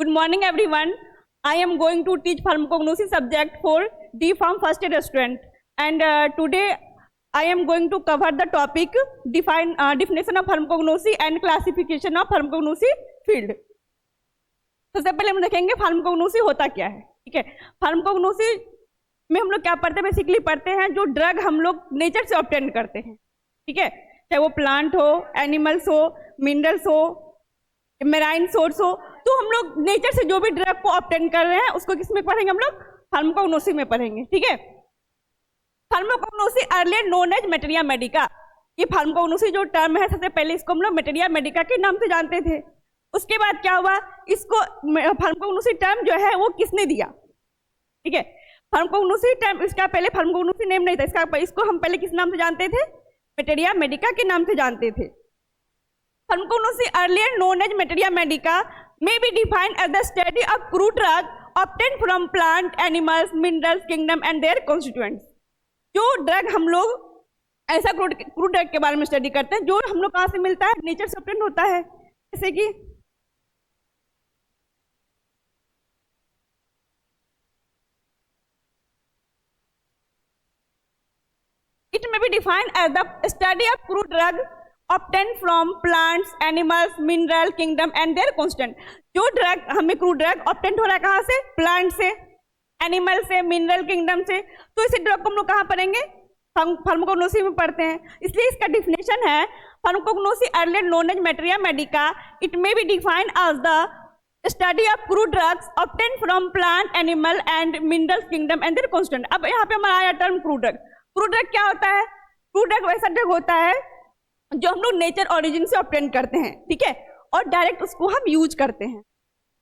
Good morning everyone. I am going to teach pharmacognosy subject for D Farm first year student, and today I am going to cover the topic definition of pharmacognosy and classification of pharmacognosy field. सबसे पहले हम देखेंगे pharmacognosy होता क्या है. ठीक है, pharmacognosy में हम लोग क्या पढ़ते हैं, बेसिकली पढ़ते हैं जो ड्रग हम लोग नेचर से ऑब्टेन करते हैं. ठीक है, चाहे वो प्लांट हो, एनिमल्स हो, मिनरल्स हो, मेराइन सोर्स हो, तो हम लोग नेचर से जो भी ड्रग को ऑब्टेन कर रहे हैं उसको किस में पढ़ेंगे, हम लोग फार्माकोग्नोसी में पढ़ेंगे. ठीक है, pharmacognosy earlier known as materia medica. ये फार्माकोग्नोसी जो टर्म है, सबसे पहले इसको हम लोग मेटेरिया मेडिका के नाम से जानते थे. उसके बाद क्या हुआ, इसको फार्माकोग्नोसी टर्म जो है वो किसने दिया. ठीक है, फार्माकोग्नोसी टर्म, इसका पहले फार्माकोग्नोसी नेम नहीं था, इसको हम पहले किस नाम से जानते थे, मेटेरिया मेडिका के नाम से जानते थे. Pharmacognosy earlier known as materia medica may be defined as the study of crude drug obtained from plant, animals, minerals kingdom and their constituents. जो ड्रग हम लोग ऐसा क्रूड ड्रग के बारे में स्टडी करते हैं जो हम लोग कहाँ से मिलता है, नेचर से ऑब्टेन होता है. जैसे कि it may be defined as the study of crude drug obtained from plants, animals, mineral kingdom and their constant. जो ड्रग हमें क्रूड ड्रग ऑब्टेन हो रहा है कहाँ से, प्लांट से, एनिमल से, मिनरल किंगडम से, तो इसी ड्रग को हम लोग कहाँ पढ़ेंगे, फार्माकोग्नोसी में पढ़ते हैं. इसलिए इसका डिफिनेशन है pharmacognosy earlier known as materia medica. It may be defined as the study of crude drugs obtain from plant, animal and mineral kingdom and their constant. अब यहाँ पे हमारा आया term crude drug. Crude drug क्या होता है, crude drug वैसा drug होता है जो हम लोग नेचर ओरिजिन से ऑब्टेन करते हैं. ठीक है, और डायरेक्ट उसको हम यूज करते हैं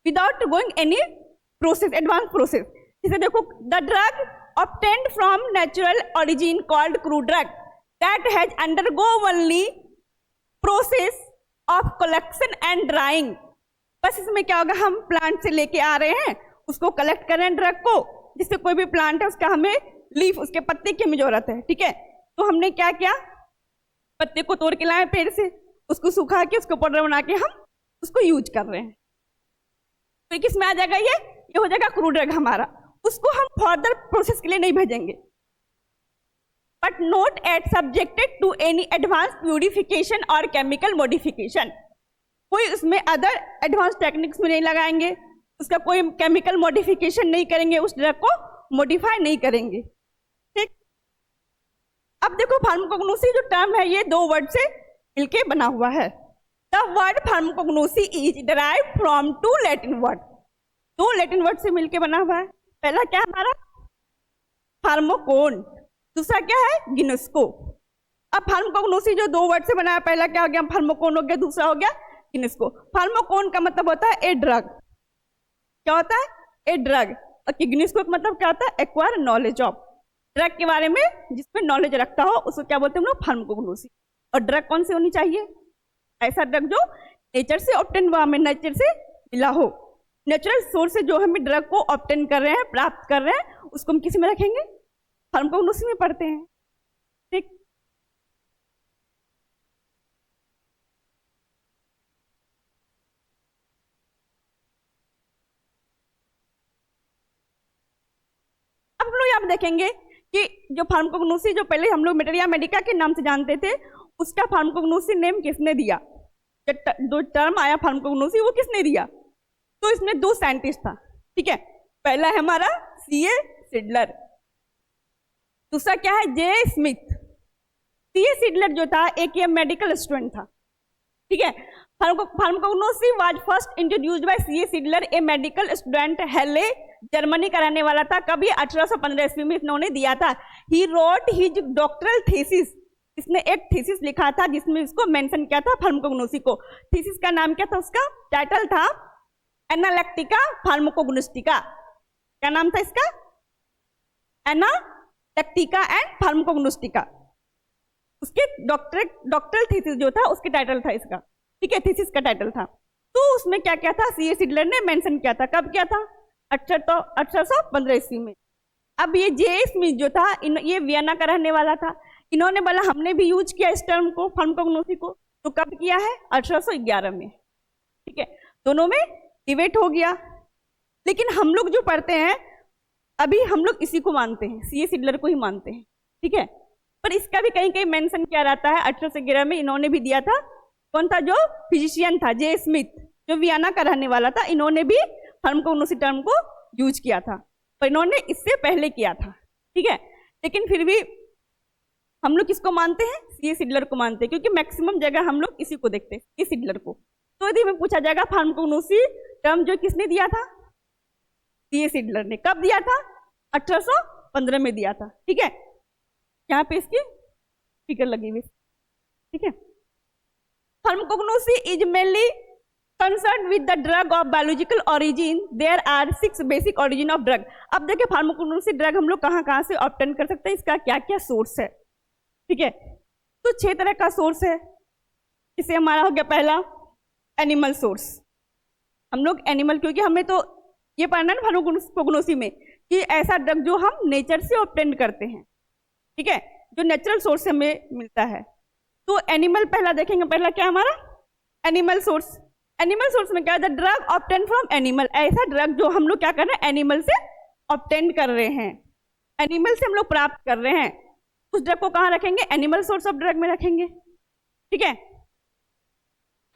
without going any process, advance process. जैसे देखो, the drug obtained from natural origin called crude drug that has undergo only process of collection and drawing. बस इसमें क्या होगा, हम प्लांट से लेके आ रहे हैं, उसको कलेक्ट कर रहे हैं ड्रग को. जिससे कोई भी प्लांट है उसका हमें लीफ, उसके पत्ते की हमें जरूरत है. ठीक है, तो हमने क्या किया, पत्ते को तोड़ के लाए पेड़ से, उसको सुखा के उसको पाउडर बना के हम उसको यूज कर रहे हैं. तो किस में आ जाएगा, ये हो जाएगा क्रूड ड्रग हमारा. उसको हम फर्दर प्रोसेस के लिए नहीं भेजेंगे, but not at subjected to any advance purification और केमिकल मॉडिफिकेशन. कोई उसमें अदर एडवांस टेक्निक्स में नहीं लगाएंगे, उसका कोई केमिकल मॉडिफिकेशन नहीं करेंगे, उस ड्रग को मॉडिफाई नहीं करेंगे. ठीक, अब देखो फार्माकोग्नोसी जो टर्म है ये दो वर्ड से मिलके बना हुआ है. The word pharmacognosy is derived from two Latin word. दो लैटिन वर्ड से मिलके बना हुआ है. पहला क्या हमारा फार्माकोन, दूसरा क्या है गिनोस्को. अब फार्माकोग्नोसी जो दो वर्ड से बना है, पहला क्या हो गया, फार्माकोन हो गया, दूसरा हो गया गिनोस्को. फार्माकोन का मतलब होता है ए ड्रग. क्या होता है, ए ड्रग. और गिनोस्को का मतलब क्या होता है, एक्वायर नॉलेज ऑफ. ड्रग के बारे में जिसमें नॉलेज रखता हो उसको क्या बोलते हैं हम लोग, फार्माकोग्नोसी. और ड्रग कौन सी होनी चाहिए, ऐसा ड्रग जो नेचर से ऑब्टेन हुआ, हमें नेचर से मिला हो. नेचुरल सोर्स से जो हमें ड्रग को ऑब्टेन कर रहे हैं, प्राप्त कर रहे हैं, उसको हम किस में रखेंगे, फार्माकोग्नोसी में पढ़ते हैं. ठीक, अब हम लोग यहाँ देखेंगे कि जो फार्माकोग्नोसी जो पहले हम लोग मेटेरिया मेडिका के नाम से जानते थे, उसका फार्माकोग्नोसी नेम किसने दिया, जो टर्म आया फार्माकोग्नोसी वो किसने दिया. तो इसमें दो साइंटिस्ट था. ठीक है, पहला है हमारा सीए सिडलर, दूसरा क्या है जे स्मिथ. सीए सिडलर जो था एक मेडिकल स्टूडेंट था. ठीक है, pharmacognosy was first introduced by CA Seydler, a medical student, Halle Germany का रहने वाला था. कभी 1815 ईस्वी में इन्होंने दिया था. He wrote his doctoral thesis. इसने एक थीसिस लिखा था जिसमें इसको मेंशन किया था फार्माकोग्नोसी को. थीसिस का नाम क्या था, उसका टाइटल था एनालिटिका फार्माकोग्नोस्टिका. क्या नाम था इसका, एनालिटिका एंड फार्माकोग्नोस्टिका. उसके डॉक्टरल थीसिस जो था उसके टाइटल था इसका. ठीक है, थीसिस का टाइटल था. तो उसमें क्या क्या था, सीए सिडलर ने मेंशन किया था. कब किया था, 1815 ईस्वी में. अब ये जे स्मिथ जो था, ये वियना का रहने वाला था. इन्होंने बोला हमने भी यूज किया इस टर्म को, फार्माकोग्नोसी को. तो कब किया है, 1811 में. ठीक है, दोनों में डिबेट हो गया लेकिन हम लोग जो पढ़ते हैं अभी हम लोग इसी को मानते हैं, C.A. सिडलर को ही मानते हैं, ठीक है। पर इसका भी कहीं कहीं मेंशन किया रहता है, 1811 में इन्होंने भी दिया था। कौन था? जो फिजिशियन था, जे स्मिथ, जो वियना का रहने वाला था, इन्होंने भी फार्माकोग्नोसी टर्म को यूज किया था, पर इन्होंने इससे पहले किया था, ठीक है। लेकिन फिर भी हम लोग किसको मानते हैं? C.A. सिडलर को मानते हैं, क्योंकि मैक्सिमम जगह हम लोग इसी को देखते हैं, C.A. सिडलर को। तो यदि हमें पूछा जाएगा फार्माकोग्नोसी टर्म जो किसने दिया था? C.A. सिडलर ने। कब दिया था? 1815 में दिया था, ठीक है। यहाँ पे इसकी फिगर लगी हुई, ठीक है। Pharmacognosy is mainly concern with the drug of biological origin. There are 6 basic origin of drug. अब देखिए फार्माकोग्नोसी ड्रग हम लोग कहाँ कहाँ से ऑब्टेन कर सकते हैं, इसका क्या क्या सोर्स है, ठीक है। तो 6 तरह का सोर्स है। इसे हमारा हो गया पहला एनिमल सोर्स। हम लोग एनिमल, क्योंकि हमें तो ये पढ़ना है ना फार्माकोग्नोसी में कि ऐसा ड्रग जो हम नेचर से ऑब्टेन करते हैं, ठीक है, जो नेचुरल सोर्स से हमें मिलता है। तो एनिमल पहला देखेंगे, पहला क्या हमारा एनिमल सोर्स। एनिमल सोर्स में क्या है? The drug obtain from animal. ऐसा ड्रग जो हम लोग क्या कर रहे हैं? एनिमल से ऑब्टेन कर रहे हैं, एनिमल से हम लोग प्राप्त कर रहे हैं। उस ड्रग को कहाँ रखेंगे? एनिमल सोर्स ऑफ ड्रग में रखेंगे, ठीक है।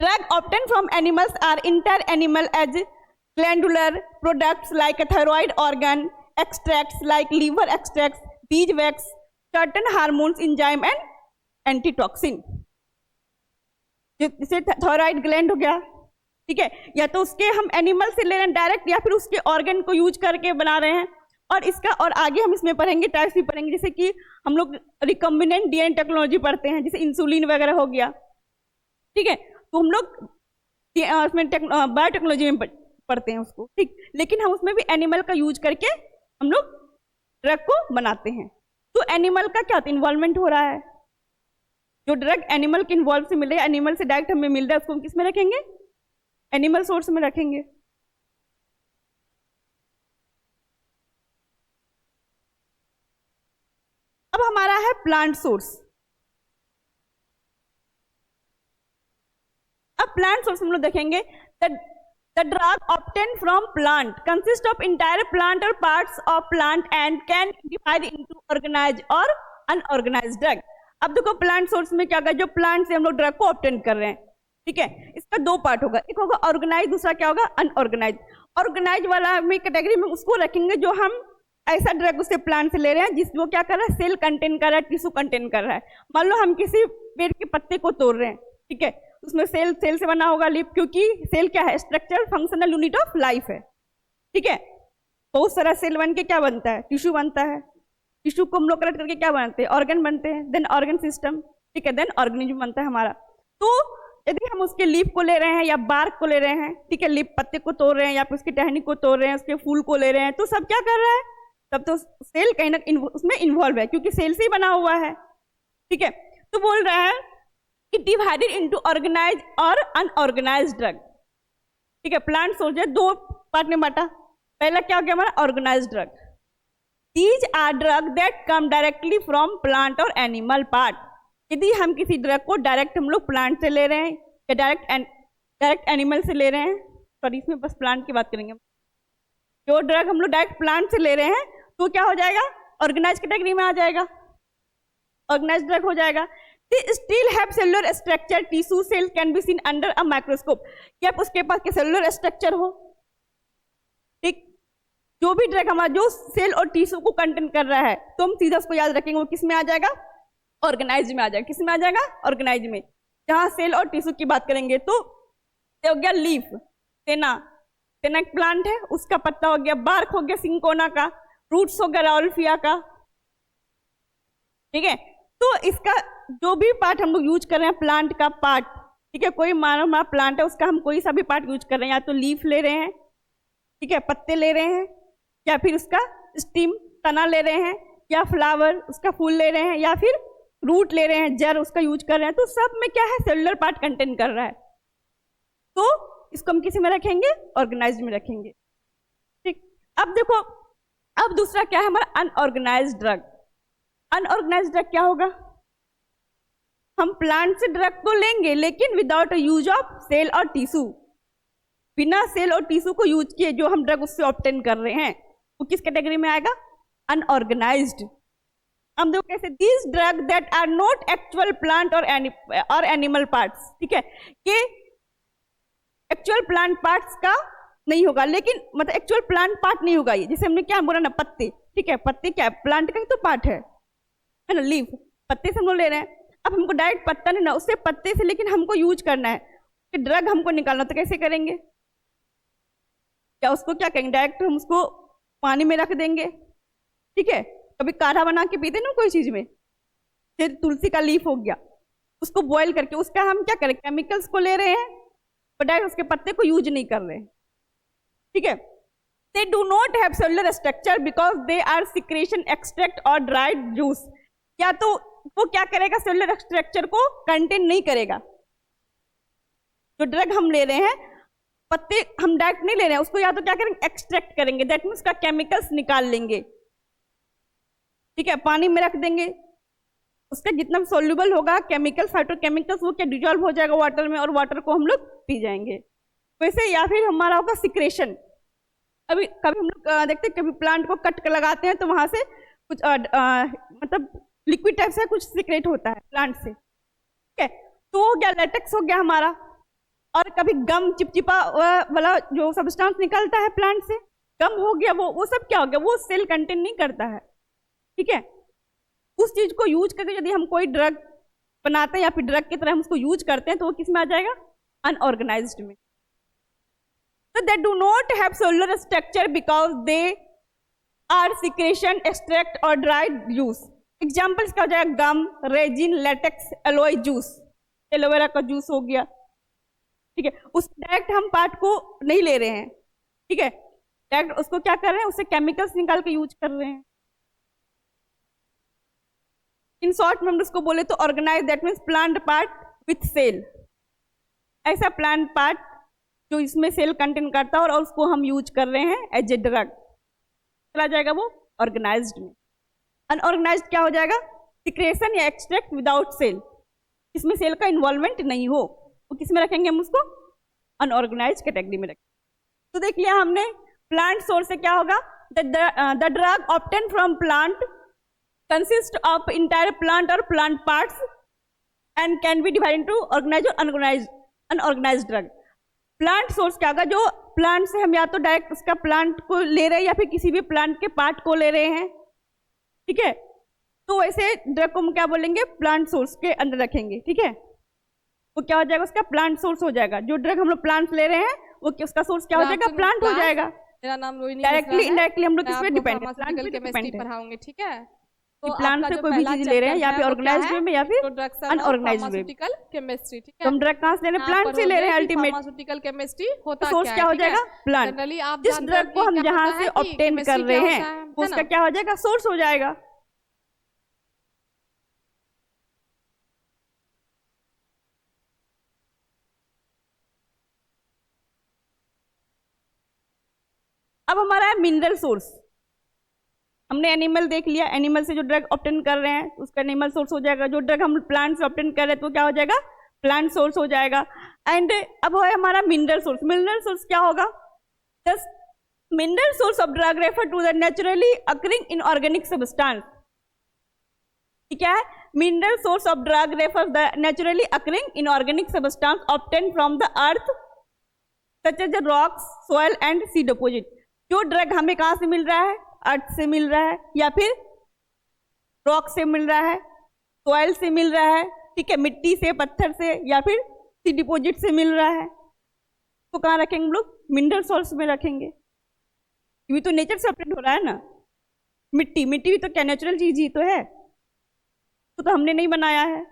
Drug obtain from animals are inter animal as glandular products like a thyroid organ, extracts like liver extracts, beeswax, certain hormones, enzyme and antitoxin। जैसे थायराइड ग्लैंड हो गया, ठीक है, या तो उसके हम एनिमल से ले रहे हैं डायरेक्ट, या फिर उसके ऑर्गन को यूज करके बना रहे हैं। और इसका और आगे हम इसमें पढ़ेंगे, टाइप्स भी पढ़ेंगे, जैसे कि हम लोग रिकम्बिनेंट डीएनए टेक्नोलॉजी पढ़ते हैं, जैसे इंसुलिन वगैरह हो गया, ठीक है। तो हम लोग उसमें बायोटेक्नोलॉजी में पढ़ते हैं उसको, ठीक। लेकिन हम उसमें भी एनिमल का यूज करके हम लोग ड्रग को बनाते हैं। तो एनिमल का क्या इन्वॉल्वमेंट हो रहा है? जो ड्रग एनिमल के इन्वॉल्व से मिल रहा है, एनिमल से डायरेक्ट हमें मिल रहा है, उसको हम किस में रखेंगे? एनिमल सोर्स में रखेंगे। अब हमारा है प्लांट सोर्स। अब प्लांट सोर्स हम लोग देखेंगे, the drug obtained from plant consist of entire plant or parts of plant and can divide into organized or unorganized drug। अब देखो प्लांट सोर्स में क्या होगा? जो प्लांट से हम लोग ड्रग को ऑब्टेन कर रहे हैं, ठीक है, इसका 2 पार्ट होगा, एक होगा ऑर्गेनाइज, दूसरा क्या होगा? अनऑर्गेनाइज। ऑर्गेनाइज वाला में कैटेगरी में उसको रखेंगे जो हम ऐसा ड्रग उससे प्लांट से ले रहे हैं जिसको क्या कर रहा है? सेल कंटेन कर रहा है, टिश्यू कंटेन कर रहा है। मान लो हम किसी पेड़ के पत्ते को तोड़ रहे हैं, ठीक है, उसमें सेल से बना होगा लीफ, क्योंकि सेल क्या है? Structure functional unit of life है, ठीक है। बहुत सारा सेल बन के क्या बनता है? टिश्यू बनता है। टिश्यू को हम लोग कलेक्ट करके क्या बनाते हैं? ऑर्गन बनते हैं, देन ऑर्गन सिस्टम, ठीक है, देन ऑर्गेनिज्म बनता है हमारा। तो यदि हम उसके लीफ को ले रहे हैं या बार्क को ले रहे हैं, ठीक है, लीफ पत्ते को तोड़ रहे हैं या फिर उसकी टहनी को तोड़ रहे हैं, उसके फूल को ले रहे हैं, तो सब क्या कर रहा है? तब तो सेल कहीं ना उसमें इन्वॉल्व है, क्योंकि सेल से ही बना हुआ है, ठीक है। तो बोल रहा है कि डिवाइडेड इनटू ऑर्गेनाइज्ड और अनऑर्गेनाइज्ड ड्रग, ठीक है। प्लांट सोर्स है 2 पार्ट में बांटा। पहला क्या हो गया हमारा? Organized drug. These are drug that come directly from plant और एनिमल पार्ट। यदि हम किसी ड्रग को डायरेक्ट हम लोग प्लांट से ले रहे हैं या डायरेक्ट एनिमल से ले रहे हैं, सॉरी इसमें बस प्लांट की बात करेंगे। जो ड्रग हम लोग डायरेक्ट प्लांट से ले रहे हैं तो क्या हो जाएगा? ऑर्गेनाइज कैटेगरी में आ जाएगा, ऑर्गेनाइज ड्रग हो जाएगा। Still have cellular structure, tissue cell can be seen under a microscope. या उसके पास के सेलुलर स्ट्रक्चर हो, ठीक। जो भी ड्रग हमारा जो सेल और टिश्यू को कंटेन कर रहा है तो हम सीधा उसको याद रखेंगे, वो किस में आ जाएगा? ऑर्गेनाइज में आ जाएगा। किस में आ जाएगा? ऑर्गेनाइज में। जहां सेल और टिश्यू की बात करेंगे तो हो गया लीफ, तेना एक प्लांट है, उसका पत्ता हो गया, बार्क हो गया सिंकोना का, रूट्स हो गया राउल्फिया का, ठीक है। तो इसका जो भी पार्ट हम लोग यूज कर रहे हैं प्लांट का पार्ट, ठीक है, कोई मानो हमारा प्लांट है उसका हम कोई सा भी पार्ट यूज कर रहे हैं, या तो लीफ ले रहे हैं, ठीक है, पत्ते ले रहे हैं, या फिर उसका स्टीम तना ले रहे हैं, या फ्लावर उसका फूल ले रहे हैं, या फिर रूट ले रहे हैं, जड़ उसका यूज कर रहे हैं, तो सब में क्या है? सेलुलर पार्ट कंटेन कर रहा है। तो इसको हम किसी में रखेंगे? ऑर्गेनाइज्ड में रखेंगे, ठीक। अब देखो, अब दूसरा क्या है हमारा? Unorganised drug. अनऑर्गेनाइज्ड ड्रग क्या होगा? हम प्लांट से ड्रग को लेंगे लेकिन विदाउट यूज ऑफ सेल और टिश्यू, बिना सेल और टिश्यू को यूज किए जो हम ड्रग उससे ऑब्टेन कर रहे हैं वो किस कैटेगरी में आएगा? अनऑर्गेनाइज्ड। हम देखो कैसे, these drug that are not actual plant और एनिमल पार्ट्स, ठीक है, कि एक्चुअल प्लांट पार्ट्स का नहीं होगा, लेकिन मतलब एक्चुअल प्लांट पार्ट नहीं होगा ये। जैसे हमने क्या बोला ना, पत्ते, ठीक है, पत्ते क्या प्लांट का ही तो पार्ट है ना, लीफ, पत्ते से हम लोग ले रहे हैं। अब हमको डायरेक्ट पत्ता नहीं ना, उससे पत्ते से लेकिन हमको यूज करना है कि ड्रग हमको निकालना, तो कैसे करेंगे? क्या उसको क्या करेंगे? डायरेक्ट हम उसको पानी में रख देंगे, ठीक है, कभी काढ़ा बना के पीते ना कोई चीज में, फिर तुलसी का लीफ हो गया, उसको बॉयल करके उसका हम क्या करें, केमिकल्स को ले रहे हैं और डायरेक्ट उसके पत्ते को यूज नहीं कर रहे हैं, ठीक है। They do not have cellular structure because they are secretion extract और ड्राइड जूस। या तो वो क्या करेगा, सेलुलर स्ट्रक्चर को कंटेन नहीं करेगा। जो ड्रग हम ले रहे हैं, पत्ते हम डायरेक्ट नहीं ले रहे हैं, उसको या तो क्या करेंगे, एक्सट्रैक्ट करेंगे, दैट मीन्स उसका केमिकल्स निकाल लेंगे, ठीक है, पानी में रख देंगे, उसका जितना सोल्यूबल होगा केमिकल्स, फाइटोकेमिकल्स, वो क्या डिजॉल्व हो जाएगा वाटर में और वाटर को हम लोग पी जाएंगे वैसे। या फिर हमारा होगा सिक्रेशन। अभी कभी हम लोग देखते हैं, कभी प्लांट को कट कर लगाते हैं तो वहां से कुछ मतलब लिक्विड टाइप से कुछ सीक्रेट होता है प्लांट से, ठीक है, तो हो गया लेटेक्स हो गया हमारा। और कभी गम, चिपचिपा वाला जो सब्सटेंस निकलता है प्लांट से, गम हो गया, वो सब क्या हो गया, वो सेल कंटेन नहीं करता है, ठीक है। उस चीज को यूज करके यदि हम कोई ड्रग बनाते हैं या फिर ड्रग की तरह हम उसको यूज करते हैं तो वो किस में आ जाएगा, अनऑर्गेनाइज्ड में। So they do not have cellular structure because they are secretion, extract or dried juice. Examples क्या हो जाएगा, gum, resin, latex, aloe juice, aloe vera का जूस हो गया, ठीक है। उस डायरेक्ट हम पार्ट को नहीं ले रहे हैं, ठीक है, डायरेक्ट उसको क्या कर रहे हैं, उससे केमिकल्स निकाल के यूज कर रहे हैं। इन शॉर्ट में हम उसको बोले तो organize, that means plant part with cell. ऐसा प्लांट पार्ट जो इसमें सेल कंटेन करता है और उसको हम यूज कर रहे हैं एज ए ड्रग, चला जाएगा वो ऑर्गेनाइज्ड में। अनऑर्गेनाइज्ड क्या हो जाएगा, सिक्रेशन या एक्सट्रैक्ट विदाउट सेल, इसमें सेल का इन्वॉल्वमेंट नहीं हो, वो किस में रखेंगे हम उसको, अनऑर्गेनाइज्ड कैटेगरी में रखेंगे। तो देख लिया हमने प्लांट सोर्स से क्या होगा, the drug obtain from plant consist of entire plant और plant parts and can be divide into organized और अनऑर्गेनाइज्ड ड्रग। प्लांट सोर्स क्या होगा, जो प्लांट से हम या तो डायरेक्ट उसका प्लांट को ले रहे हैं या फिर किसी भी प्लांट के पार्ट को ले रहे हैं, ठीक है, तो वैसे ड्रग को हम क्या बोलेंगे, प्लांट सोर्स के अंदर रखेंगे, ठीक है। वो क्या हो जाएगा, उसका प्लांट सोर्स हो जाएगा। जो ड्रग हम लोग प्लांट ले रहे हैं वो उसका सोर्स क्या हो जाएगा, प्लांट हो जाएगा। मेरा नाम रोहिणी डायरेक्टली इनडायरेक्टली हम लोग इस पे डिपेंड है, प्लांट पे डिपेंड पढ़ाऊंगे, ठीक है। तो प्लांट से कोई भी चीज ले रहे हैं या फिर ऑर्गेनाइज्ड वे में या फिर अनऑर्गेनाइज्ड वे में। केमिस्ट्री, ठीक है, हम ड्रग कहां से ले रहे हैं, प्लांट से ले रहे हैं। अल्टीमेट फार्मास्यूटिकल केमिस्ट्री होता सोर्स क्या हो जाएगा, प्लांट। जिस ड्रग को हम जहां से ऑब्टेन कर रहे हैं उसका क्या हो जाएगा, सोर्स हो जाएगा। अब हमारा है मिनरल सोर्स। हमने एनिमल देख लिया, एनिमल से जो ड्रग ऑब्टेन कर रहे हैं उसका एनिमल सोर्स हो जाएगा। जो ड्रग हम प्लांट से ऑब्टेन कर रहे हैं तो क्या हो जाएगा, प्लांट सोर्स हो जाएगा। एंड अब है हमारा मिनरल सोर्स। मिनरल सोर्स क्या होगा, just mineral source of drug refer to the naturally occurring inorganic substance. क्या है, mineral source of drug refer the naturally occurring inorganic substance obtain from the earth such as rocks, soil and sea deposit. जो drug हमें कहाँ से मिल रहा है, अर्थ से मिल रहा है या फिर रॉक से मिल रहा है, सॉइल से मिल रहा है, ठीक है, मिट्टी से, पत्थर से या फिर सी डिपोजिट से मिल रहा है, तो कहाँ रखेंगे हम लोग, मिनरल सोर्स में रखेंगे। ये तो नेचर से ऑब्टेन हो रहा है ना, मिट्टी भी तो क्या नेचुरल चीज ही तो है, तो हमने नहीं बनाया है।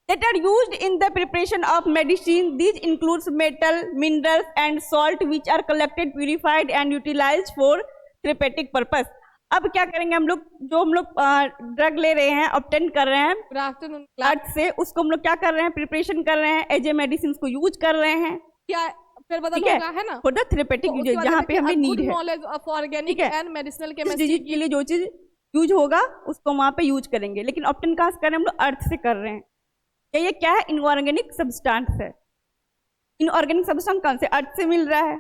That are used in the preparation of medicine. These includes metal, minerals and salt which are collected, purified and utilized for therapeutic purpose. अब क्या करेंगे हम लोग, जो हम लोग ड्रग ले रहे हैं, ऑब्टेन कर रहे हैं अर्थ से, उसको हम लोग क्या कर रहे हैं, प्रिपरेशन कर रहे हैं, एज ए मेडिसिन को यूज कर रहे हैं। क्या फिर बदल होगा, है ना, फॉर द थेरेपेटिक यूज, जहाँ पे हमें नीड है, knowledge of organic and medicinal chemistry के लिए जो चीज यूज होगा उसको वहां पे यूज करेंगे। लेकिन ऑब्टेन कहाँ से कर रहे हैं हम लोग, अर्थ से कर रहे हैं। ये क्या है, इनऑर्गेनिक सब्सटेंस है। इनऑर्गेनिक सब्सटेंस कौन से, अर्थ से मिल रहा है,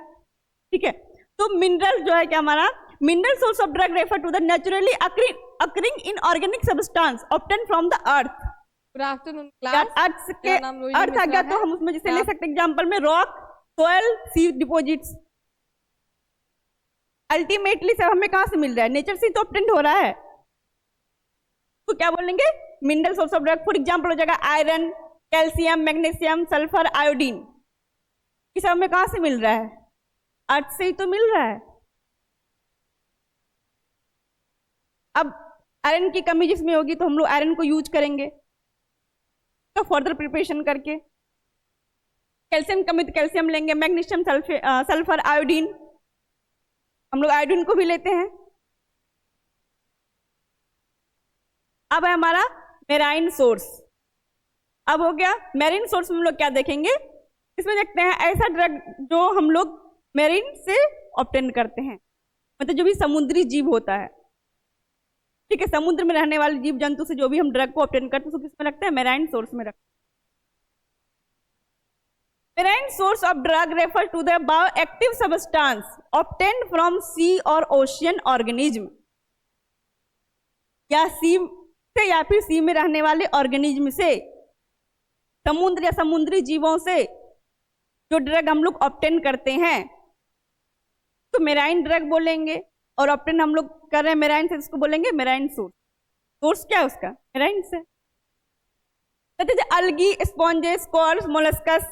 ठीक है। तो मिनरल जो है क्या हमारा, mineral source of drug refer to the naturally occurring inorganic substance obtain from the earth. Good afternoon class. Earth आ गया तो हम उसमें जैसे ले सकते हैं एग्जाम्पल में रॉक, सोयल, सी डिपोजिट्स। अल्टीमेटली सब हमें कहां से मिल रहा है, नेचर से तो ऑब्टेन हो रहा है। तो क्या बोलेंगे, mineral source of drug. For example हो जाएगा iron, calcium, magnesium, sulphur, iodine. ये सब हमें कहां से मिल रहा है, अर्थ से ही तो मिल रहा है। अब आयरन की कमी जिसमें होगी तो हम लोग आयरन को यूज करेंगे तो फर्दर प्रिपरेशन करके। कैल्शियम कमी तो कैल्शियम लेंगे, मैग्नीशियम, सल्फर, आयोडीन, हम लोग आयोडीन को भी लेते हैं। अब है हमारा मेराइन सोर्स। अब हो गया मेरीन सोर्स में हम लोग क्या देखेंगे, इसमें देखते हैं ऐसा ड्रग जो हम लोग मेरीन से ऑब्टेन करते हैं, मतलब जो भी समुद्री जीव होता है, ठीक है, समुद्र में रहने वाले जीव जंतु से जो भी हम ड्रग को ऑब्टेन करते हैं उसको किसमें रखते हैं, मेराइन सोर्स में रखते हैं। Marine source of drug refer to the bioactive substance obtained from sea और ओशियन ऑर्गेनिज्म, या सी से या फिर सी में रहने वाले ऑर्गेनिज्म से, समुद्र या समुद्री जीवों से जो ड्रग हम लोग ऑब्टेन करते हैं तो मेराइन ड्रग बोलेंगे। और ऑब्टेन हम लोग कर रहे हैं मेराइन से, इसको बोलेंगे मेराइन सोर्स। सोर्स क्या है उसका, मेराइन से। Algae, sponges, corals, molluscs,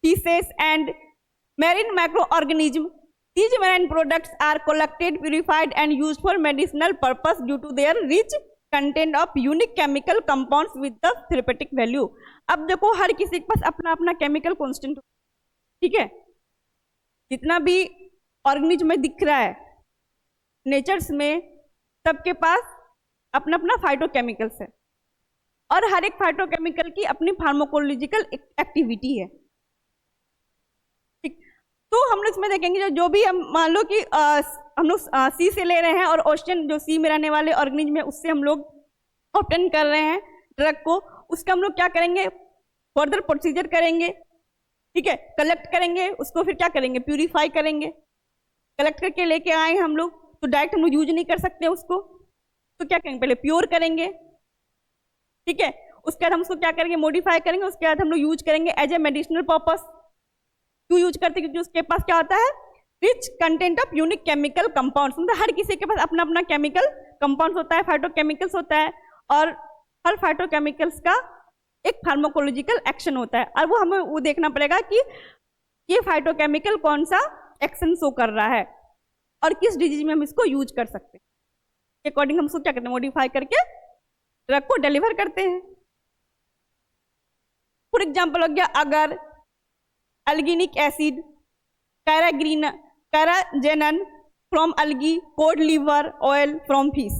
fishes and marine microorganisms. These marine products are collected, purified and used for medicinal purpose due to their rich content of unique chemical compounds with the therapeutic value. अब देखो हर किसी के पास अपना अपना chemical constant, ठीक है, जितना भी ऑर्गेनिज्म में दिख रहा है नेचर्स में, सबके पास अपना अपना फाइटोकेमिकल्स है और हर एक फाइटोकेमिकल की अपनी फार्माकोलॉजिकल एक्टिविटी है, ठीक। तो हम लोग इसमें देखेंगे जो भी हम मान लो कि हम लोग सी से ले रहे हैं और ओशन जो सी में रहने वाले ऑर्गेनिज्म है उससे हम लोग ऑब्टेन कर रहे हैं ड्रग को, उसका हम लोग क्या करेंगे, फर्दर प्रोसीजर करेंगे, ठीक है, कलेक्ट करेंगे उसको, फिर क्या करेंगे, प्यूरिफाई करेंगे। कलेक्ट करके लेके आए हम लोग तो डायरेक्ट हम लोग यूज नहीं कर सकते उसको, तो क्या करेंगे, पहले प्योर करेंगे, ठीक है, उसके बाद हम उसको क्या करेंगे, मॉडिफाई करेंगे, उसके बाद हम लोग यूज करेंगे एज ए मेडिसिनल पर्पस। क्यों यूज करते हैं, क्योंकि उसके पास क्या होता है, rich content of unique chemical compounds, मतलब हर किसी के पास अपना अपना केमिकल कंपाउंड्स होता है, फाइटोकेमिकल्स होता है, और हर फाइटोकेमिकल्स का एक फार्माकोलॉजिकल एक्शन होता है, और वो हमें वो देखना पड़ेगा कि ये फाइटोकेमिकल कौन सा एक्शन शो कर रहा है और किस डिजीज में हम इसको यूज कर सकते हैं। अकॉर्डिंग हम उसको क्या करते हैं, मॉडिफाई करके ड्रग को डिलीवर करते हैं। फॉर एग्जाम्पल हो गया अगर alginic acid, carrageenan from algae, cod liver oil from fish,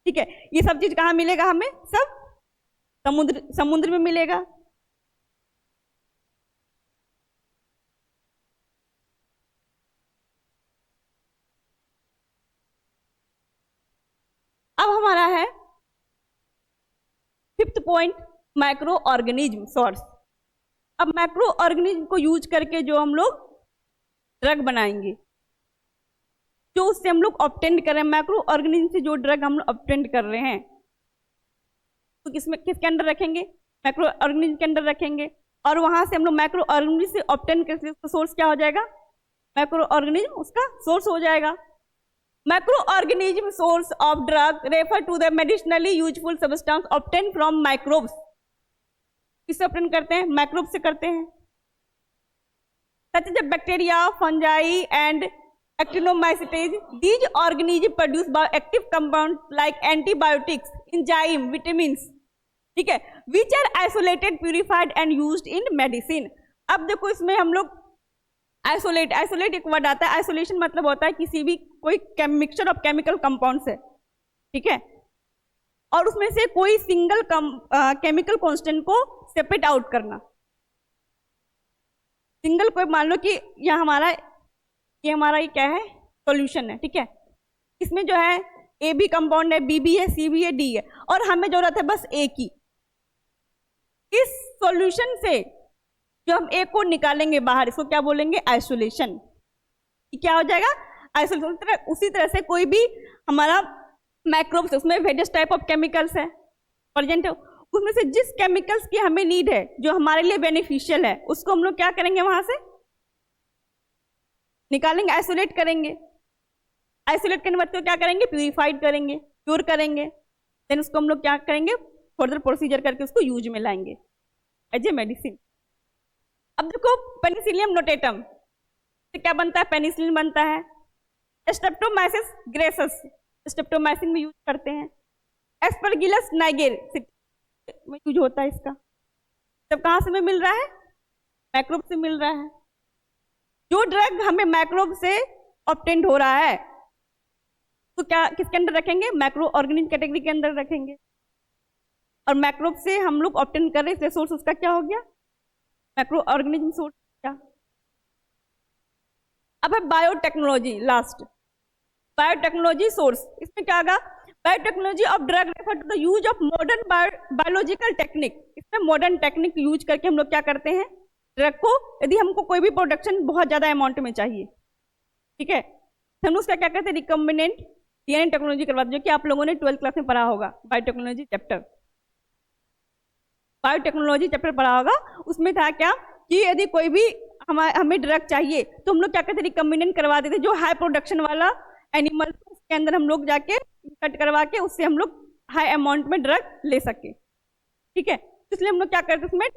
ठीक है, ये सब चीज कहाँ मिलेगा हमें, सब समुद्र में मिलेगा। अब हमारा है fifth point, micro organism source. अब माइक्रो ऑर्गेनिज्म को यूज करके जो हम लोग ड्रग बनाएंगे, जो उससे हम लोग ऑब्टेन कर रहे हैं, माइक्रो ऑर्गेनिज्म से जो ड्रग हम लोग ऑब्टेन कर रहे हैं तो किसके अंडर रखेंगे, माइक्रो ऑर्गेनिज्म के अंडर रखेंगे, और वहां से हम लोग माइक्रो ऑर्गेनिज्म से ऑब्टेन करके उसका सोर्स क्या हो जाएगा, माइक्रो ऑर्गेनिज्म उसका सोर्स हो जाएगा। Micro organism source of drug refer to the medicinally useful substance obtain from microbes. किससे ऑब्टेन करते हैं, माइक्रोब से करते हैं, such as bacteria, fungi and actinomycetes. These organisms produce bioactive compounds like antibiotics, enzymes, vitamins, ठीक है, which are isolated, purified and used in medicine. अब देखो इसमें हम लोग आइसोलेट एक वर्ड आता है, आइसोलेशन मतलब होता है किसी भी कोई मिक्सचर ऑफ केमिकल कंपाउंड्स है, ठीक है, और उसमें से कोई सिंगल केमिकल कांस्टेंट को सेपरेट आउट करना। सिंगल कोई मान लो कि ये हमारा ये क्या है, सॉल्यूशन है, ठीक है, इसमें जो है ए भी कंपाउंड है, बी भी है, सी भी है, डी है, और हमें जरूरत है बस ए की। इस सॉल्यूशन से जो हम एक को निकालेंगे बाहर, इसको क्या बोलेंगे? आइसोलेशन। क्या हो जाएगा? आइसोलेशन। उसी तरह से कोई भी हमारा माइक्रोब्स, उसमें वेरियस टाइप ऑफ केमिकल्स है प्रेजेंट है, उसमें से जिस केमिकल्स की हमें नीड है, जो हमारे लिए बेनिफिशियल है, उसको हम लोग क्या करेंगे? वहां से निकालेंगे, आइसोलेट करेंगे। आइसोलेट करने के बाद तो क्या करेंगे? प्यूरिफाइड करेंगे, प्योर करेंगे। देन उसको हम लोग क्या करेंगे? फर्दर प्रोसीजर करके उसको यूज में लाएंगे एज ए मेडिसिन। अब देखो पेनिसिलियम नोटेटम से क्या बनता है? पेनिसिलिन बनता है। स्ट्रेप्टोमाइसिस ग्रेसिस, स्ट्रेप्टोमाइसिन में यूज करते हैं। एस्परगिलस नाइगर में यूज होता है इसका। तब कहाँ से में मिल रहा है? माइक्रोब से मिल रहा है। जो ड्रग हमें माइक्रोब से ऑब्टेन हो रहा है तो क्या किसके अंदर रखेंगे? माइक्रो ऑर्गेनिज्म कैटेगरी के अंदर रखेंगे। और माइक्रोब से हम लोग ऑब्टेन कर रहे हैं, सोर्स उसका क्या हो गया? Micro organism source. क्या अब है बायोटेक्नोलॉजी, लास्ट बायोटेक्नोलॉजी सोर्स। इसमें क्या होगा? Biotechnology of drug refer to the use of modern biological technique. इसमें मॉडर्न टेक्निक यूज करके हम लोग क्या करते हैं? ड्रग को, यदि हमको कोई भी प्रोडक्शन बहुत ज्यादा अमाउंट में चाहिए, ठीक है, तो हम उसका क्या करते हैं? रिकम्बिनेंट डीएनए टेक्नोलॉजी करवाते, जो कि आप लोगों ने 12th क्लास में पढ़ा होगा, बायोटेक्नोलॉजी चैप्टर। बायोटेक्नोलॉजी चैप्टर पढ़ा होगा, उसमें था क्या कि यदि कोई भी हमें ड्रग चाहिए तो हम लोग क्या करते? रिकम्बिनेंट करवा देते, जो हाई प्रोडक्शन वाला एनिमल उसके अंदर हम लोग जाके कट करवा के उससे हम लोग हाई अमाउंट में ड्रग ले सके, ठीक है। इसलिए हम लोग क्या करते? उसमें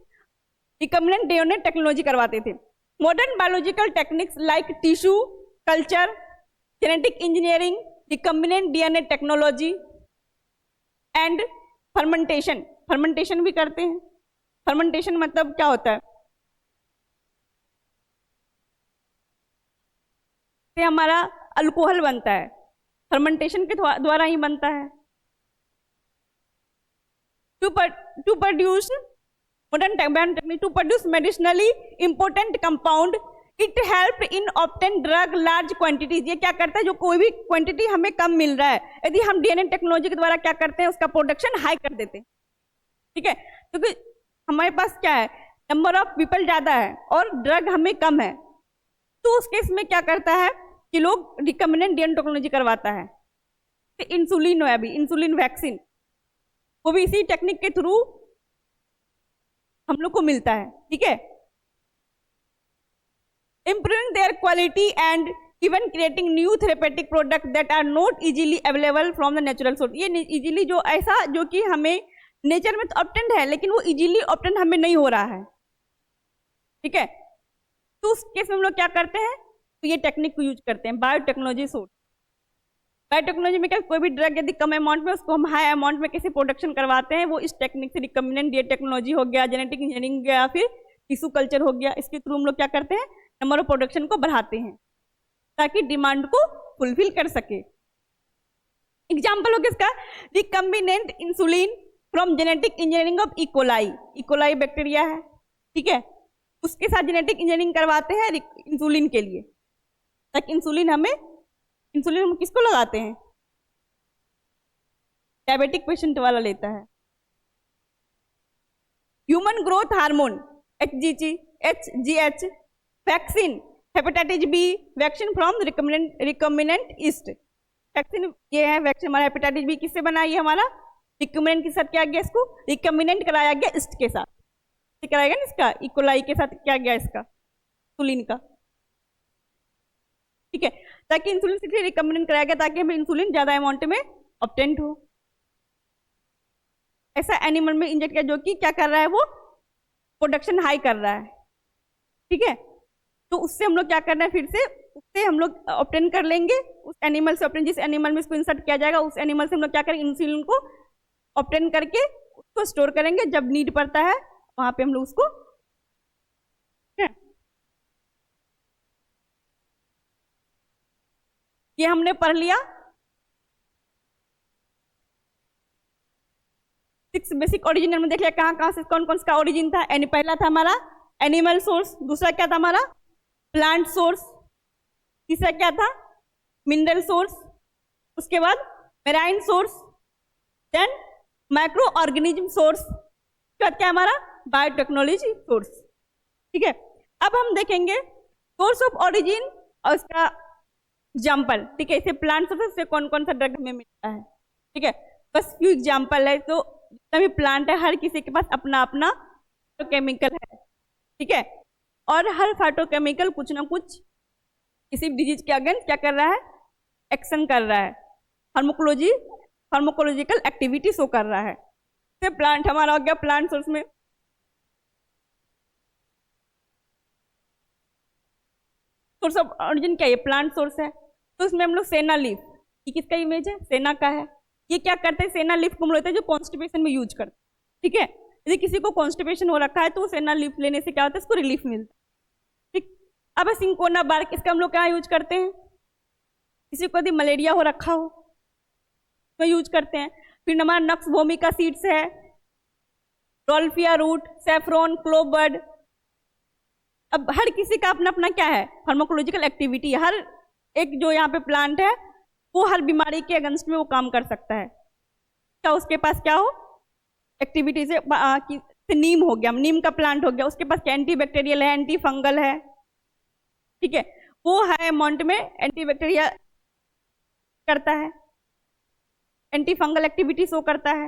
रिकम्बिनेंट डीएनए टेक्नोलॉजी करवाते थे। Modern biological techniques like tissue culture, genetic engineering, recombinant DNA technology and fermentation. Fermentation भी करते हैं। फर्मेंटेशन मतलब क्या होता है? से हमारा अल्कोहल बनता है, फर्मेंटेशन के द्वारा ही बनता है। To produce modern technique to produce medicinally important compound, it help in obtain drug large quantities. ये क्या करता है? जो कोई भी क्वांटिटी हमें कम मिल रहा है, यदि हम डीएनए टेक्नोलॉजी के द्वारा क्या करते हैं? उसका प्रोडक्शन हाई कर देते हैं, ठीक है। क्योंकि हमारे पास क्या है? नंबर ऑफ पीपल ज्यादा है और ड्रग हमें कम है, तो उस केस में क्या करता है कि लोग रिकम्बिनेंट डीएनए टेक्नोलॉजी करवाता है। तो इंसुलिन है, अभी इंसुलिन वैक्सीन, वो भी इसी टेक्निक के थ्रू हम लोग को मिलता है, ठीक है। Improving their quality and even creating new therapeutic product that are not easily available from the natural source. ये इजीली जो ऐसा जो कि हमें नेचर में तो ऑब्टेंड है, लेकिन वो इजीली ऑब्टेंड हमें नहीं हो रहा है, ठीक है। तो उस केस में हम लोग क्या करते हैं? तो ये टेक्निक को यूज करते हैं, बायोटेक्नोलॉजी सोर्स। बायोटेक्नोलॉजी में क्या? कोई भी ड्रग यदि कम अमाउंट में, उसको हम हाई अमाउंट में कैसे प्रोडक्शन करवाते हैं, वो इस टेक्निक से रिकम्बिनेंट डीएनए टेक्नोलॉजी हो गया, जेनेटिक इंजीनियरिंग हो गया, फिर टिश्यू कल्चर हो गया, इसके थ्रू हम लोग क्या करते हैं? नंबर ऑफ प्रोडक्शन को बढ़ाते हैं ताकि डिमांड को फुलफिल कर सके। एग्जाम्पल हो गया इसका, recombinant insulin from genetic engineering of E coli. E coli bacteria है, ठीक है, उसके साथ जेनेटिक इंजीनियरिंग करवाते हैं इंसुलिन के लिए, ताकि इंसुलिन हम किसको लगाते हैं? डायबिटिक पेशेंट वाला लेता है। Human growth hormone HGH vaccine, hepatitis B vaccine from recombinant yeast. Vaccine ये है, वैक्सीन हमारा हेपेटाइटिस बी किससे बना? ये हमारा रिकम्बिनेंट के साथ क्या गया? इसको रिकम्बिनेंट कराया गया ईस्ट के साथ, कराया गया ना इसका, इकोलाई के साथ क्या गया? इसका इंसुलिन का, ठीक है, ताकि इंसुलिन से रिकम्बिनेंट कराया गया ताकि हमें इंसुलिन ज्यादा अमाउंट में ऑब्टेंड हो। ऐसा एनिमल में इंजेक्ट किया जो कि क्या कर रहा है? वो प्रोडक्शन हाई कर रहा है, ठीक है। तो उससे हम लोग क्या करना है? फिर से उससे हम लोग ऑब्टेन कर लेंगे, उस एनिमल से ऑब्टेन, जिस एनिमल में इसको इंसर्ट किया जाएगा उस एनिमल से हम लोग क्या करेंगे? इंसुलिन को ऑब्टेन करके उसको स्टोर करेंगे, जब नीड पड़ता है वहां पे हम लोग उसको, ये हमने पढ़ लिया 6 बेसिक ओरिजिन में। देख लिया कहाँ कहाँ से कौन कौन सा ओरिजिन था। पहला था हमारा एनिमल सोर्स, दूसरा क्या था हमारा? प्लांट सोर्स, तीसरा क्या था? मिनरल सोर्स, उसके बाद marine source, then micro organism source, उसके बाद क्या हमारा? Biotechnology source. ठीक है, अब हम देखेंगे सोर्स ऑफ ओरिजिन और उसका एग्जाम्पल। ठीक है, इसे प्लांट सोर्स से कौन कौन सा ड्रग हमें मिलता है। ठीक है, बस फ्यू एग्जाम्पल है। तो जितना भी प्लांट है हर किसी के पास अपना अपना केमिकल है। ठीक है, और हर फाइटोकेमिकल कुछ ना कुछ किसी डिजीज के अगेंस्ट क्या कर रहा है, एक्शन कर रहा है, फार्माकोलॉजिकल एक्टिविटी शो कर रहा है। तो प्लांट हमारा हो गया प्लांट सोर्स में। सोर्स ऑफ ओरिजिन क्या है, प्लांट सोर्स है। तो उसमें हम लोग सेना लीफ, ये किसका इमेज है, सेना का है। ये क्या करते हैं, सेना लीफ को हम लोग जो कॉन्स्टिपेशन में यूज करते हैं। ठीक है, यदि किसी को कॉन्स्टिपेशन हो रखा है तो सेना लीफ लेने से क्या होता है, इसको रिलीफ मिलता है। ठीक, अब सिंकोना बार्क, इसका हम लोग क्या यूज करते हैं, किसी को यदि मलेरिया हो रखा हो तो यूज करते हैं। फिर हमारा नक्स भूमिका सीड्स है, डोल्फिया रूट, सेफ्रॉन, क्लोबर्ड। अब हर किसी का अपना अपना क्या है, फार्माकोलॉजिकल एक्टिविटी। हर एक जो यहाँ पे प्लांट है वो हर बीमारी के अगेंस्ट में वो काम कर सकता है। क्या उसके पास क्या हो एक्टिविटी से, नीम हो गया, नीम का प्लांट हो गया, उसके पास एंटी बैक्टीरियल है, एंटी फंगल है। ठीक है, वो है अमाउंट में एंटी बैक्टीरिया करता है, एंटी फंगल एक्टिविटी शो करता है।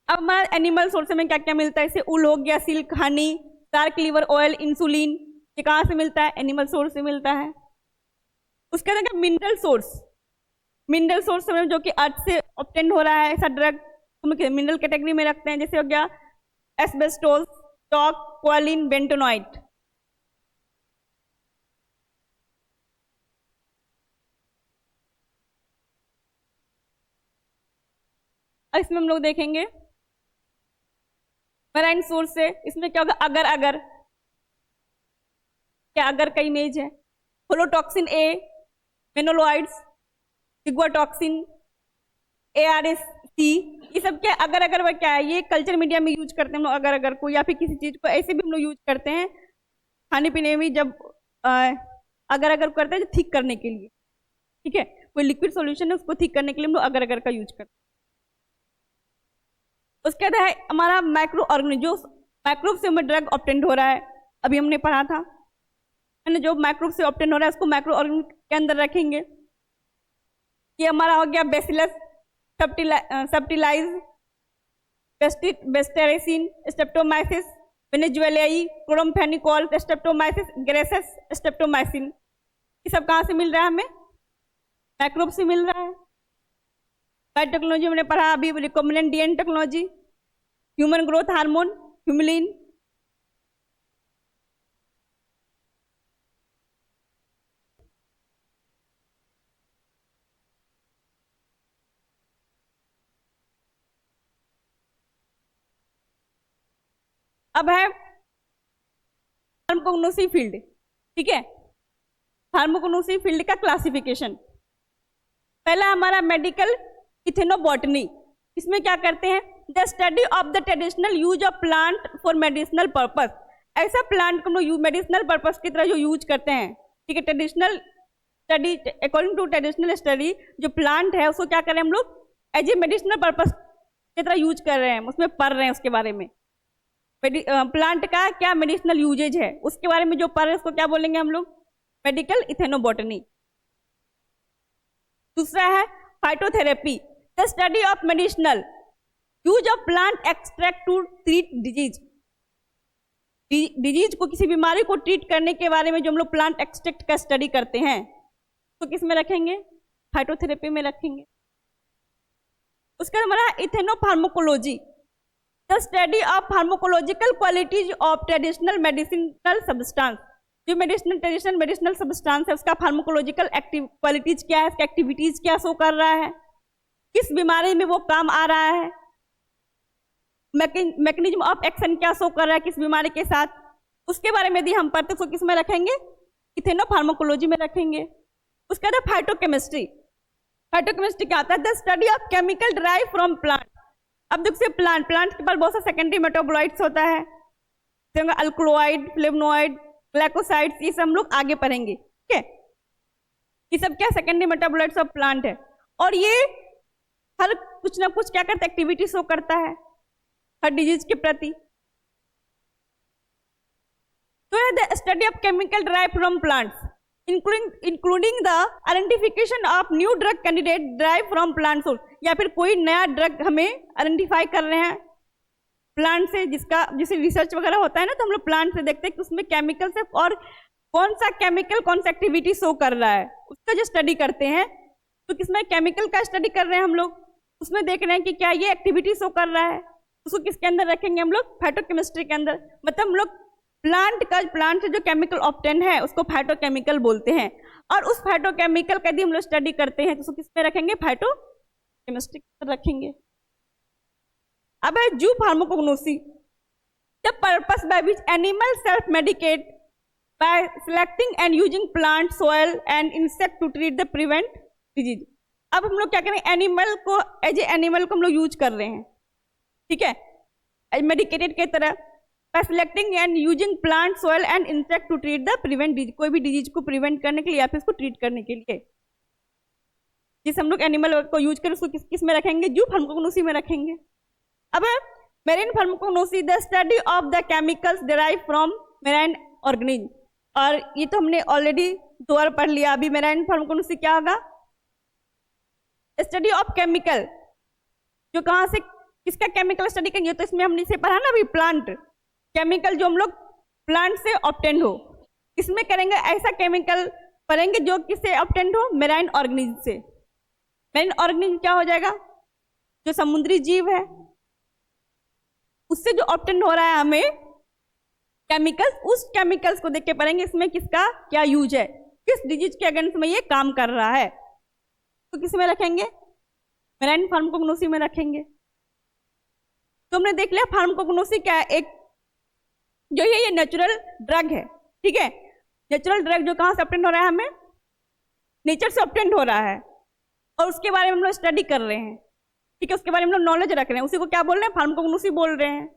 अब हमारा एनिमल सोर्स में क्या क्या मिलता है, इसे उल हो गया, silk, Honey, dark liver oil, insulin, ये कहाँ से मिलता है, एनिमल सोर्स से मिलता है। उसके बाद मिनरल सोर्स, मिनरल सोर्स में जो कि अर्थ से ऑब्टेन हो रहा है ऐसा ड्रग हम मिनरल कैटेगरी में रखते हैं। जैसे हो गया एस्बेस्टोस, टॉक, क्वालिन, बेंटोनॉइट। इसमें हम लोग देखेंगे मराइन सोर्स से, इसमें क्या होगा, अगर अगर, क्या अगर का इमेज है, होलोटॉक्सिन ए, मेनोलॉइड्स, सिग्वाटॉक्सिन, ARS सी, ये सब क्या अगर अगर वह क्या है, ये कल्चर मीडिया में यूज करते हैं हम लोग अगर अगर को, या फिर किसी चीज को ऐसे भी हम लोग यूज करते हैं खाने पीने में, जब अगर अगर करते हैं ठीक करने के लिए। ठीक है, कोई लिक्विड सॉल्यूशन है उसको ठीक करने के लिए हम लोग अगर अगर का यूज करते हैं। उसके बाद है हमारा माइक्रो ऑर्गेनिज्म, जो माइक्रोब से हमें ड्रग ऑब्टेन हो रहा है, अभी हमने पढ़ा था, जो माइक्रोब से ऑब्टेन हो रहा है उसको माइक्रो ऑर्गेनिज्म के अंदर रखेंगे। ये हमारा हो गया Bacillus subtilis, bacitracin, Streptomyces, venezuelae, chloramphenicol, Streptomyces griseus, streptomycin. ये सब कहाँ से मिल रहा है हमें, माइक्रोब से मिल रहा है। बायोटेक्नोलॉजी हमने पढ़ा अभी, recombinant DNA technology, human growth hormone, Humulin. अब है फार्माकोग्नोसी फील्ड। ठीक है, फार्माकोग्नोसी फील्ड का क्लासिफिकेशन, पहला हमारा मेडिकल इथेनोबॉटनी। इसमें क्या करते हैं, the study of the traditional use of plant for medicinal purpose. ऐसा प्लांट को हम लोग मेडिसिनल पर्पस की तरह जो यूज करते हैं। ठीक है, traditional study, according to traditional study जो प्लांट है उसको क्या कर रहे हैं हम लोग एज ए मेडिसिनल पर्पस की तरह यूज कर रहे हैं, उसमें पढ़ रहे हैं उसके बारे में। प्लांट का क्या मेडिसिनल यूजेज है उसके बारे में जो पढ़ रहे हैं उसको क्या बोलेंगे हम लोग, मेडिकल इथेनोबॉटनी। दूसरा है phytotherapy, the study of medicinal use of plant extract to treat disease. Disease को, किसी बीमारी को ट्रीट करने के बारे में जो हम लोग प्लांट एक्सट्रैक्ट का स्टडी करते हैं तो किस में रखेंगे, फाइटोथेरेपी में रखेंगे। उसके बाद हमारा ethnopharmacology, the study of pharmacological qualities of traditional medicinal substance. जो ट्रेडिशनल मेडिसिनल सब्सटेंस है उसका फार्माकोलॉजिकल क्वालिटीज क्या है, उसका एक्टिविटीज क्या शो कर रहा है, किस बीमारी में वो काम आ रहा है, मैकेनिज्म ऑफ एक्शन क्या शो कर रहा है किस बीमारी के साथ, उसके बारे में यदि हम पढ़ते तो किस में रखेंगे, इथेनोफार्माकोलॉजी में रखेंगे। उसके बाद फाइटोकेमिस्ट्री, फाइटोकेमिस्ट्री क्या होता है, the study of chemical drive from plant. अब देखिए प्लांट के पास बहुत सा सेकेंडरी मेटाबोलाइट्स होता है, अल्कलॉइड, फ्लेवोनॉइड, ग्लाइकोसाइड्स, ये सब हम लोग आगे पढ़ेंगे। ठीक है, ये सब क्या सेकेंडरी मेटाबोलाइट्स ऑफ प्लांट है, और ये हर कुछ ना कुछ क्या करता है, एक्टिविटी शो करता है हर डिजीज के प्रति। तो है the study of chemical drive from plants including the identification of new drug candidate drive from plant source, या फिर कोई नया ड्रग हमें आइडेंटिफाई कर रहे हैं प्लांट से, जिसका जैसे रिसर्च वगैरह होता है ना, तो हम लोग प्लांट से देखते हैं कि उसमें केमिकल से और कौन सा केमिकल कौन सा एक्टिविटी शो कर रहा है, उसका जो स्टडी करते हैं। तो किसमें केमिकल का स्टडी कर रहे हैं हम लोग, उसमें देख रहे हैं कि क्या ये एक्टिविटी शो कर रहा है, उसको किसके अंदर रखेंगे हम लोग, फाइटोकेमिस्ट्री के अंदर। मतलब हम लोग प्लांट से जो केमिकल ऑब्टेन है उसको फाइटोकेमिकल बोलते हैं, और उस फाइटोकेमिकल का यदि हम लोग स्टडी करते हैं तो उसको किस में रखेंगे, फाइटोकेमिस्ट्री पर रखेंगे। अब है zoopharmacognosy, the purpose by which animal self medicate by selecting and using plant soil and insect to treat the prevent disease. अब हम लोग क्या करें, एनिमल को एज ए एनिमल को हम लोग यूज कर रहे हैं, ठीक है, मेडिकेटेड के तरह, by selecting and using plant soil and insect to treat the prevent disease, कोई भी डिजीज को प्रिवेंट करने के लिए या फिर उसको ट्रीट करने के लिए जिस हम लोग एनिमल को यूज करें उसको किस में रखेंगे, जू फार्माकोग्नोसी में रखेंगे। अब marine pharmacognosy, the study of the chemicals derive from marine organism, और ये तो हमने ऑलरेडी 2 बार पढ़ लिया। अभी मेराइन फार्माकोग्नोसी क्या होगा, स्टडी ऑफ केमिकल, जो कहाँ से किसका केमिकल स्टडी करेंगे, तो इसमें हमने इसे पढ़ा ना अभी, प्लांट केमिकल जो हम लोग प्लांट से ऑब्टेन हो, इसमें करेंगे ऐसा केमिकल पढ़ेंगे जो किससे ऑब्टेन हो, मेराइन ऑर्गेनिज्म से। मेराइन ऑर्गेनिज्म क्या हो जाएगा, जो समुद्री जीव है उससे जो ऑब्टेन हो रहा है हमें केमिकल्स, उस केमिकल्स को देख के पढ़ेंगे इसमें किसका क्या यूज है, किस डिजीज के अगेंस्ट में ये काम कर रहा है, तो किस में रखेंगे, मेराइन फार्माकोग्नोसी में रखेंगे। तो हमने देख लिया फार्माकोग्नोसी क्या है, एक जो ये नेचुरल ड्रग है, ठीक है, नेचुरल ड्रग जो कहाँ से ऑब्टेन हो रहा है, हमें नेचर से ऑब्टेन हो रहा है, और उसके बारे में हम लोग स्टडी कर रहे हैं, ठीक है, उसके बारे में हम लोग नॉलेज रख रहे हैं, उसी को क्या बोल रहे हैं, फार्माकोग्नोसी बोल रहे हैं।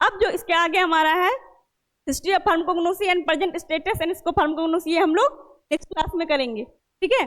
अब जो इसके आगे हमारा है history of pharmacognosy and present status and इसको फार्माकोग्नोसी, हम लोग नेक्स्ट क्लास में करेंगे, ठीक है।